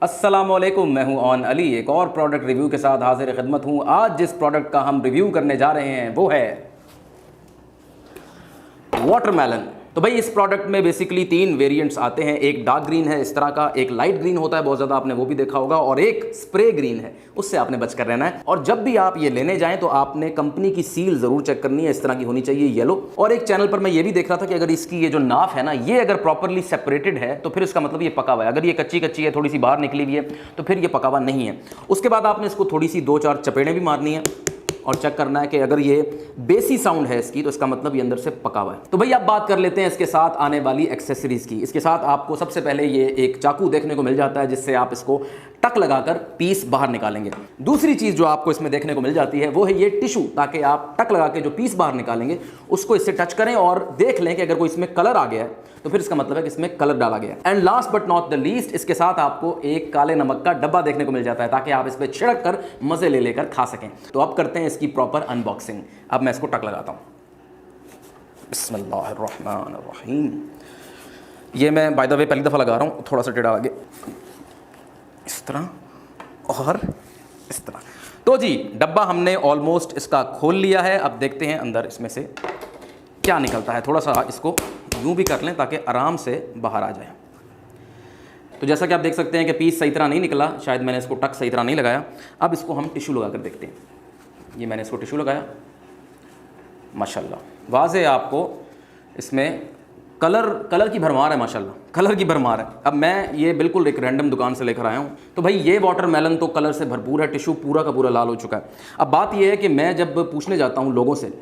अस्सलामुअलैकुम, मैं हूं ऑन अली एक और प्रोडक्ट रिव्यू के साथ हाजिर खिदमत हूं। आज जिस प्रोडक्ट का हम रिव्यू करने जा रहे हैं वो है वाटरमेलन। तो भाई इस प्रोडक्ट में बेसिकली 3 वेरिएंट्स आते हैं। एक डार्क ग्रीन है इस तरह का, एक लाइट ग्रीन होता है बहुत ज़्यादा, आपने वो भी देखा होगा, और एक स्प्रे ग्रीन है, उससे आपने बच कर रहना है। और जब भी आप ये लेने जाएं तो आपने कंपनी की सील ज़रूर चेक करनी है, इस तरह की होनी चाहिए येलो। और एक चैनल पर मैं ये भी देख रहा था कि अगर इसकी ये जो नाफ है ना, ये अगर प्रॉपरली सेपरेटेड है तो फिर इसका मतलब ये पका हुआ है। अगर ये कच्ची कच्ची है, थोड़ी सी बाहर निकली हुई है, तो फिर ये पका हुआ नहीं है। उसके बाद आपने इसको थोड़ी सी 2-4 चपेड़ें भी मारनी है और चेक करना है कि अगर ये बेसी साउंड है इसकी तो इसका मतलब ये अंदर से पका हुआ है। तो भाई आप बात कर लेते हैं इसके साथ आने वाली एक्सेसरीज की। इसके साथ आपको सबसे पहले ये एक चाकू देखने को मिल जाता है जिससे आप इसको टक लगाकर पीस बाहर निकालेंगे। दूसरी चीज जो आपको इसमें देखने को मिल जाती है वो है ये टिश्यू, ताकि आप टक लगा के जो पीस बाहर निकालेंगे उसको इससे टच करें और देख लें कि अगर कोई इसमें कलर आ गया है तो फिर इसका मतलब है कि इसमें कलर डाला गया है। And last but not the least, इसके साथ आपको एक काले नमक का डब्बा देखने को मिल जाता है ताकि आप इस पर छिड़क कर मजे ले लेकर खा सकें। तो अब करते हैं इसकी प्रॉपर अनबॉक्सिंग। अब मैं इसको टक लगाता हूं। बिस्मिल्लाहिर्रहमानिर्रहीम। ये मैं बाय द वे पहली दफ़ा लगा रहा हूँ, थोड़ा सा टेढ़ा आगे, इस तरह और इस तरह। तो जी डब्बा हमने ऑलमोस्ट इसका खोल लिया है। अब देखते हैं अंदर इसमें से क्या निकलता है। थोड़ा सा इसको यूं भी कर लें ताकि आराम से बाहर आ जाए। तो जैसा कि आप देख सकते हैं कि पीस सही तरह नहीं निकला, शायद मैंने इसको टक सही तरह नहीं लगाया। अब इसको हम टिश्यू लगा कर देखते हैं। ये मैंने इसको टिश्यू लगाया, माशाल्लाह वाज़े आपको इसमें कलर की भरमार है, माशाल्लाह कलर की भरमार है। अब मैं ये बिल्कुल एक रैंडम दुकान से लेकर आया हूँ। तो भाई ये वाटरमेलन तो कलर से भरपूर है, टिश्यू पूरा का पूरा लाल हो चुका है। अब बात ये है कि मैं जब पूछने जाता हूँ लोगों से,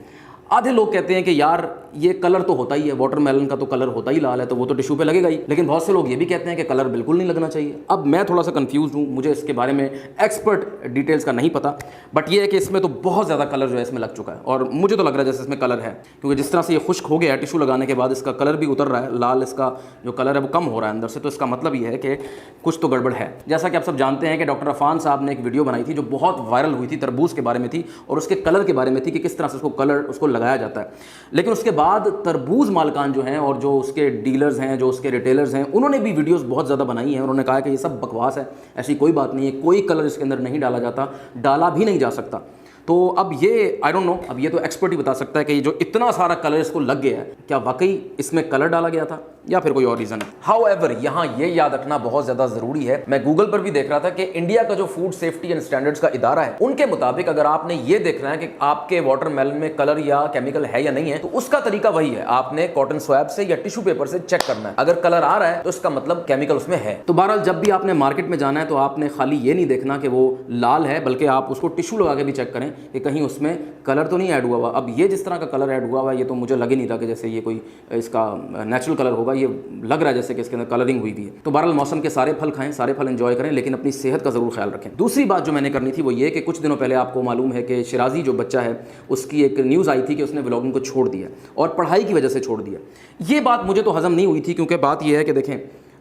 आधे लोग कहते हैं कि यार ये कलर तो होता ही है, वाटरमेलन का तो कलर होता ही लाल है तो वो तो टिश्यू पे लगेगा ही। लेकिन बहुत से लोग ये भी कहते हैं कि कलर बिल्कुल नहीं लगना चाहिए। अब मैं थोड़ा सा कंफ्यूज हूँ, मुझे इसके बारे में एक्सपर्ट डिटेल्स का नहीं पता, बट ये है कि इसमें तो बहुत ज़्यादा कलर जो है इसमें लग चुका है और मुझे तो लग रहा है जैसे इसमें कलर है, क्योंकि जिस तरह से ये खुश्क हो गया है टिश्यू लगाने के बाद, इसका कलर भी उतर रहा है, लाल इसका जो कलर है वो कम हो रहा है अंदर से। तो इसका मतलब ये है कि कुछ तो गड़बड़ है। जैसा कि आप सब जानते हैं कि डॉक्टर अफान साहब ने एक वीडियो बनाई थी जो बहुत वायरल हुई थी, तरबूज के बारे में थी और उसके कलर के बारे में थी कि किस तरह से उसको कलर उसको लगाया जाता है। लेकिन उसके बाद तरबूज मालकान जो हैं और जो उसके डीलर्स हैं, जो उसके रिटेलर्स हैं, उन्होंने भी वीडियोस बहुत ज़्यादा बनाई हैं। उन्होंने कहा कि ये सब बकवास है, ऐसी कोई बात नहीं है, कोई कलर इसके अंदर नहीं डाला जाता, डाला भी नहीं जा सकता। तो अब ये आई डोंट नो, अब ये तो एक्सपर्ट ही बता सकता है कि ये जो इतना सारा कलर इसको लग गया है, क्या वाकई इसमें कलर डाला गया था या फिर कोई और रीज़न है। हाउएवर यहाँ ये याद रखना बहुत ज़्यादा ज़रूरी है, मैं गूगल पर भी देख रहा था कि इंडिया का जो फूड सेफ्टी एंड स्टैंडर्ड्स का इदारा है, उनके मुताबिक अगर आपने ये देखना है कि आपके वाटरमेलन में कलर या केमिकल है या नहीं है, तो उसका तरीका वही है, आपने कॉटन स्वैब से या टिश्यू पेपर से चेक करना है। अगर कलर आ रहा है तो इसका मतलब केमिकल उसमें है। तो बहरहाल जब भी आपने मार्केट में जाना है तो आपने खाली ये नहीं देखना कि वो लाल है, बल्कि आप उसको टिश्यू लगा के भी चेक करें कि कहीं उसमें कलर तो नहीं ऐड हुआ हुआ। अब ये जिस तरह का कलर ऐड हुआ हुआ है ये तो मुझे लग ही नहीं रहा कि जैसे ये कोई इसका नेचुरल कलर होगा, ये लग रहा है जैसे कि इसके अंदर कलरिंग हुई हुई है। तो बहरहाल मौसम के सारे फल खाएं, सारे फल एंजॉय करें, लेकिन अपनी सेहत का ज़रूर ख्याल रखें। दूसरी बात जो मैंने करनी थी वो ये कि कुछ दिनों पहले आपको मालूम है कि शिराजी जो बच्चा है उसकी एक न्यूज़ आई थी कि उसने व्लॉगिंग को छोड़ दिया और पढ़ाई की वजह से छोड़ दिया। ये बात मुझे तो हज़म नहीं हुई थी, क्योंकि बात यह है कि देखें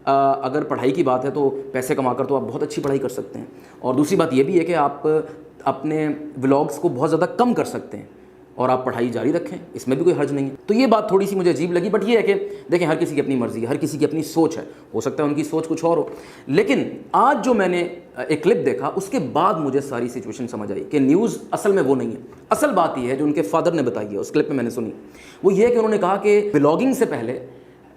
अगर पढ़ाई की बात है तो पैसे कमाकर तो आप बहुत अच्छी पढ़ाई कर सकते हैं, और दूसरी बात यह भी है कि आप अपने व्लॉग्स को बहुत ज़्यादा कम कर सकते हैं और आप पढ़ाई जारी रखें, इसमें भी कोई हर्ज नहीं है। तो ये बात थोड़ी सी मुझे अजीब लगी, बट ये है कि देखें हर किसी की अपनी मर्ज़ी है, हर किसी की अपनी सोच है, हो सकता है उनकी सोच कुछ और हो। लेकिन आज जो मैंने एक क्लिप देखा उसके बाद मुझे सारी सिचुएशन समझ आई कि न्यूज़ असल में वो नहीं है। असल बात ये है जो उनके फादर ने बताई है, उस क्लिप में मैंने सुनी, वो ये है कि उन्होंने कहा कि व्लॉगिंग से पहले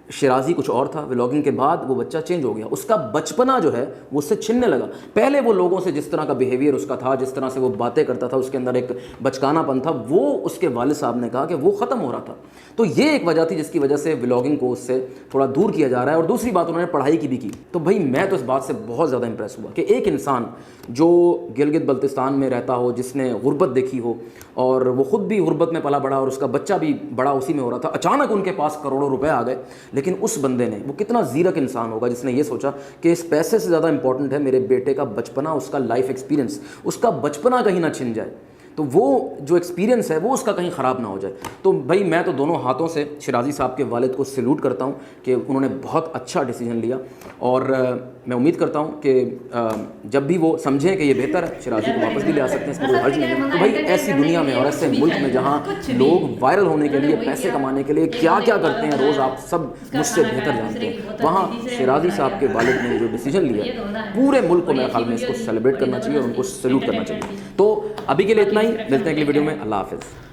शिराजी कुछ और था, व्लॉगिंग के बाद वो बच्चा चेंज हो गया, उसका बचपना जो है वो उससे छिनने लगा। पहले वो लोगों से जिस तरह का बिहेवियर उसका था, जिस तरह से वो बातें करता था, उसके अंदर एक बचकानापन था, वो उसके वालिद साहब ने कहा कि वो ख़त्म हो रहा था। तो ये एक वजह थी जिसकी वजह से व्लॉगिंग को उससे थोड़ा दूर किया जा रहा है। और दूसरी बात उन्होंने पढ़ाई की भी की। तो भाई मैं तो इस बात से बहुत ज़्यादा इंप्रेस हुआ कि एक इंसान जो गिलगित बल्तिस्तान में रहता हो, जिसने गुर्बत देखी हो और वो ख़ुद भी गुर्बत में पला बड़ा और उसका बच्चा भी बड़ा उसी में हो रहा था, अचानक उनके पास करोड़ों रुपए आ गए। लेकिन उस बंदे ने, वो कितना ज़ीरक इंसान होगा जिसने ये सोचा कि इस पैसे से ज़्यादा इंपॉर्टेंट है मेरे बेटे का बचपना, उसका लाइफ एक्सपीरियंस, उसका बचपना कहीं ना छिन जाए। तो वो जो एक्सपीरियंस है वो उसका कहीं ख़राब ना हो जाए। तो भाई मैं तो दोनों हाथों से शिराज़ी साहब के वालिद को सैल्यूट करता हूँ कि उन्होंने बहुत अच्छा डिसीजन लिया, और मैं उम्मीद करता हूँ कि जब भी वो समझें कि ये बेहतर है, शिराज़ी को वापस भी ले आ सकते हैं, इसमें कोई हर्ज नहीं है। तो भाई ऐसी दुनिया में और ऐसे मुल्क में जहाँ लोग वायरल होने के लिए, पैसे कमाने के लिए क्या क्या करते हैं रोज़, आप सब मुझसे बेहतर जानते हैं, वहाँ शिराज़ी साहब के वालिद ने जो डिसीजन लिया पूरे मुल्क को मेरे ख्याल में इसको सेलिब्रेट करना चाहिए और उनको सैल्यूट करना चाहिए। तो अभी के लिए इतना ही, मिलते हैं अगली वीडियो में। अल्लाह हाफ़िज़।